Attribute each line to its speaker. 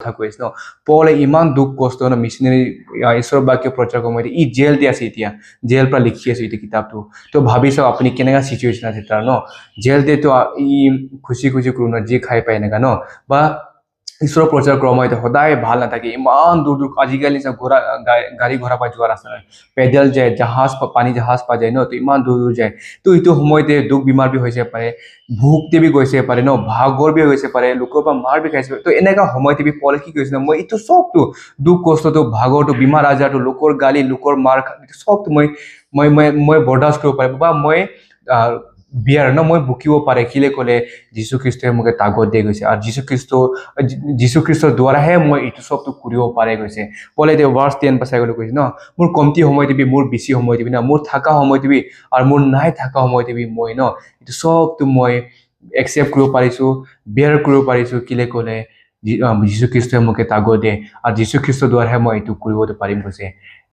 Speaker 1: কথা কৈছে ন পলে ইমান দুখ কষ্ট ন মিছনেৰী ঈশ্বৰৰ বাক্য প্ৰচাৰ কৰোঁতে ই জেল দি আছে এতিয়া জেল পৰা লিখি আছে এইটো কিতাপটো তো ভাবি চাওক আপুনি কেনেকা চিচুৱেশ্যন আছে তাৰ ন জেল দিয়ে তো ই খুচি খুচি কৰোঁ ন যি খাই পায় এনেকা ন বা ঈশ্বৰৰ প্ৰচাৰ ক্ৰমাইতে সদায় ভাল নাথাকে ইমান দূৰ দূৰ আজিকালি ঘোঁৰা গাড়ী ঘোঁৰা পৰা যোৱা ৰাস্তা নাই পেডেল যায় জাহাজ পানী জাহাজ পা যায় ন তো ইমান দূৰ দূৰ যায় তো এইটো সময়তে দুখ বিমাৰ বি হৈছে পাৰে ভোকতে বি গৈছে পাৰে ন ভাগৰ বি হৈছে পাৰে লোকৰ পৰা মাৰ বি খাইছে তো এনেকা সময়তে বি পলে কি কৈছে মই এইটো চবটো দুখ কষ্টটো ভাগৰটো বিমাৰ আজাৰটো লোকৰ গালি লোকৰ মাৰ চবটো মই বৰদাস্ত কৰিব পাৰিম বা মই বিয়াৰ ন মই বুকিব পাৰে কিলে ক'লে যীশু খ্ৰীষ্টই মোক তাগত দি গৈছে আৰু যীশু খ্ৰীষ্টৰ দ্বাৰাহে মই এইটো চবটো কৰিব পাৰে গৈছে পলে দে ভাৰ্ছ 10 পাছাই গ'লে কৈছে ন মোৰ কমটি সময় দিবি মোৰ বেছি সময় দিবি না মোৰ থাকা সময় দিবি আৰু মোৰ নাই থাকা সময় দিবি মই ন এইটো চবটো মই একচেপ্ট কৰিব পাৰিছো বিয়াৰ কৰিব পাৰিছো কিলে ক'লে যীশু খ্ৰীষ্টই মোক তাগত দিয়ে আৰু যীশু খ্ৰীষ্টৰ দ্বাৰাহে মই এইটো কৰিব পাৰিম কৈছে